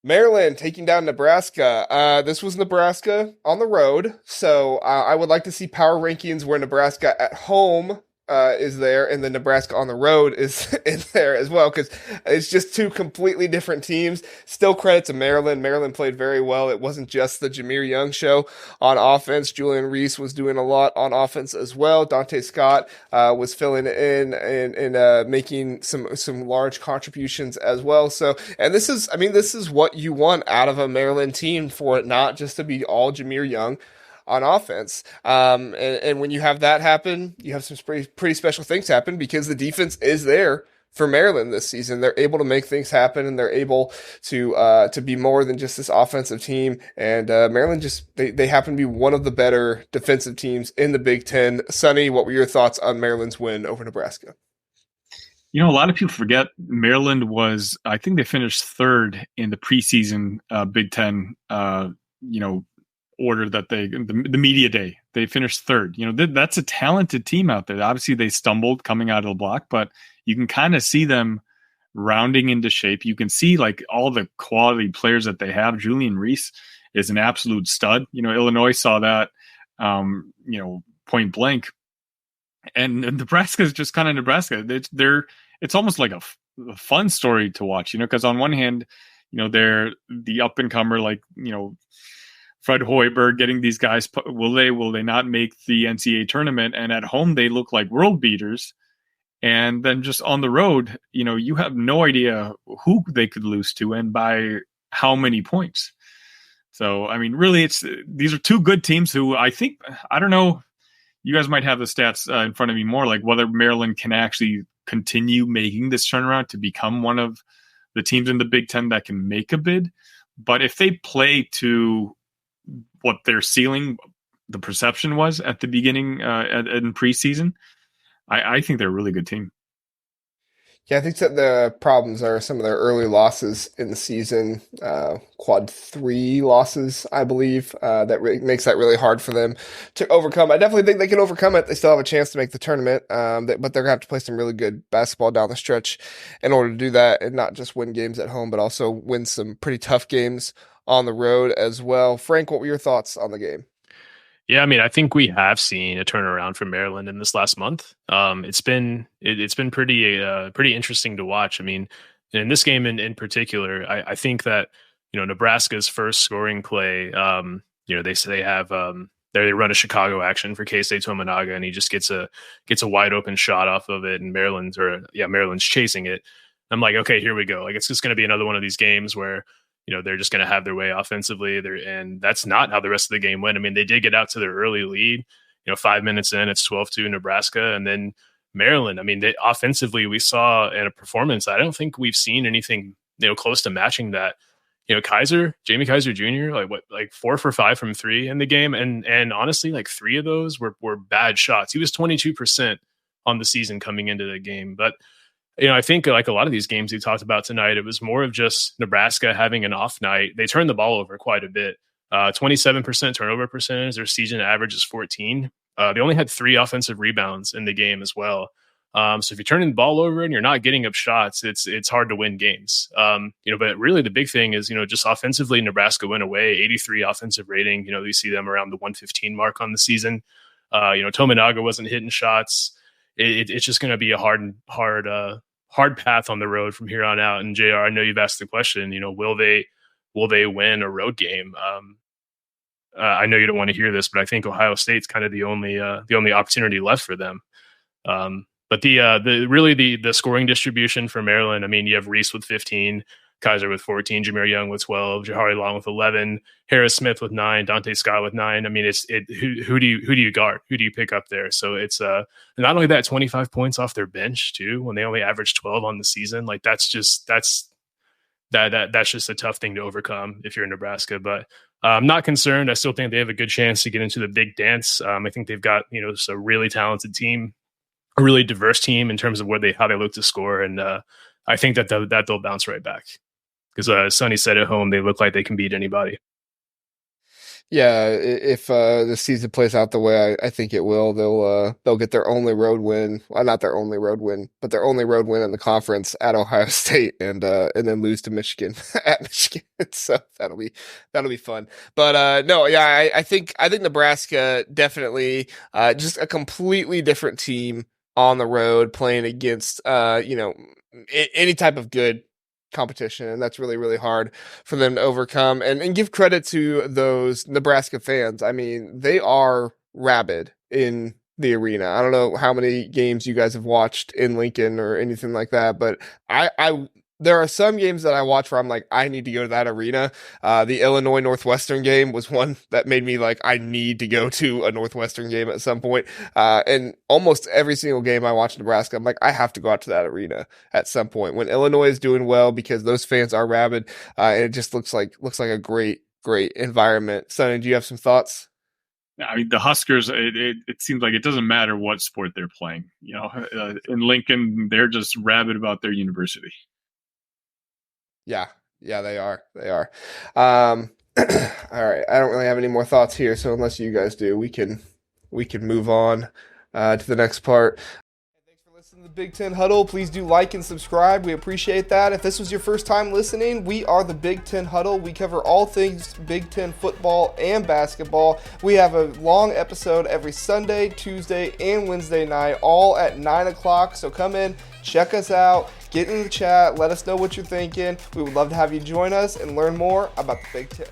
Maryland taking down Nebraska. This was Nebraska on the road, so I would like to see power rankings where Nebraska at home is there, and then Nebraska on the road is in there as well, because it's just two completely different teams. Still credit to Maryland. Maryland played very well. It wasn't just the Jahmir Young show on offense. Julian Reese was doing a lot on offense as well. Dante Scott was filling in and making some large contributions as well. So, and this is, I mean, this is what you want out of a Maryland team, for it not just to be all Jahmir Young on offense. And when you have that happen, you have some pretty special things happen, because the defense is there for Maryland this season. They're able to make things happen, and they're able to be more than just this offensive team. And Maryland just they happen to be one of the better defensive teams in the Big Ten. Sonny, what were your thoughts on Maryland's win over Nebraska? A lot of people forget Maryland was, I think they finished third in the preseason Big Ten, order that the media day. They finished third. That's a talented team out there. Obviously, they stumbled coming out of the block, but you can kind of see them rounding into shape. You can see like all the quality players that they have. Julian Reese is an absolute stud. Illinois saw that, point blank. And Nebraska is just kind of Nebraska. It's almost like a fun story to watch, because on one hand, they're the up and comer, like, Fred Hoiberg, getting these guys, will they not make the NCAA tournament? And at home, they look like world beaters. And then just on the road, you have no idea who they could lose to and by how many points. So, I mean, really, these are two good teams who I don't know, you guys might have the stats in front of me more, like whether Maryland can actually continue making this turnaround to become one of the teams in the Big Ten that can make a bid. But if they play to what their ceiling, the perception was at the beginning in preseason, I think they're a really good team. Yeah, I think that the problems are some of their early losses in the season, quad 3 losses, I believe, that makes that really hard for them to overcome. I definitely think they can overcome it. They still have a chance to make the tournament, but they're going to have to play some really good basketball down the stretch in order to do that, and not just win games at home, but also win some pretty tough games on the road as well. Frank, what were your thoughts on the game? Yeah, I mean, I think we have seen a turnaround for Maryland in this last month. It's been pretty interesting to watch. I mean, in this game in particular, I think that Nebraska's first scoring play, they say they have they run a Chicago action for K-State Tominaga, and he just gets a wide open shot off of it, and Maryland's chasing it. I'm like, okay, here we go. Like, it's just going to be another one of these games where they're just going to have their way offensively. And that's not how the rest of the game went. I mean, they did get out to their early lead, 5 minutes in, it's 12-2 Nebraska. And then Maryland, I mean, offensively, we saw in a performance, I don't think we've seen anything, close to matching that. Jamie Kaiser Jr., like 4 for 5 from 3 in the game. And honestly, like 3 of those were bad shots. He was 22% on the season coming into the game. But I think like a lot of these games we talked about tonight, it was more of just Nebraska having an off night. They turned the ball over quite a bit. 27% turnover percentage. Their season average is 14. They only had 3 offensive rebounds in the game as well. So if you're turning the ball over and you're not getting up shots, it's hard to win games. But really the big thing is, just offensively, Nebraska went away, 83 offensive rating. We see them around the 115 mark on the season. Tominaga wasn't hitting shots. It's just going to be a hard path on the road from here on out. And JR, I know you've asked the question, will they win a road game? I know you don't want to hear this, but I think Ohio State's kind of the only opportunity left for them. But the scoring distribution for Maryland, I mean, you have Reese with 15, Kaiser with 14, Jahmir Young with 12, Jahari Long with 11, Harris Smith with 9, Dante Scott with 9. I mean, who do you guard? Who do you pick up there? So it's not only that, 25 points off their bench too, when they only average 12 on the season. Like that's just a tough thing to overcome if you're in Nebraska. But I'm not concerned. I still think they have a good chance to get into the big dance. I think they've got just a really talented team, a really diverse team in terms of how they look to score, and I think that they'll bounce right back. Because Sonny said at home, they look like they can beat anybody. Yeah, if the season plays out the way I think it will, they'll get their only road win. Well, not their only road win, but their only road win in the conference at Ohio State, and then lose to Michigan at Michigan. So that'll be fun. But no, yeah, I think Nebraska definitely just a completely different team on the road playing against any type of good competition, and that's really really hard for them to overcome. And give credit to those Nebraska fans. I mean, they are rabid in the arena. I don't know how many games you guys have watched in Lincoln or anything like that, but I there are some games that I watch where I'm like, I need to go to that arena. The Illinois Northwestern game was one that made me like, I need to go to a Northwestern game at some point. And almost every single game I watch in Nebraska, I'm like, I have to go out to that arena at some point when Illinois is doing well, because those fans are rabid, and it just looks like a great environment. Sonny, do you have some thoughts? I mean, the Huskers, it seems like it doesn't matter what sport they're playing. In Lincoln, they're just rabid about their university. Yeah, they are. All right. I don't really have any more thoughts here, so unless you guys do, we can move on to the next part. Thanks for listening to the Big Ten Huddle. Please do like and subscribe. We appreciate that. If this was your first time listening, we are the Big Ten Huddle. We cover all things Big Ten football and basketball. We have a long episode every Sunday, Tuesday, and Wednesday night, all at 9 o'clock. So come in, check us out, get in the chat, let us know what you're thinking. We would love to have you join us and learn more about the Big Ten.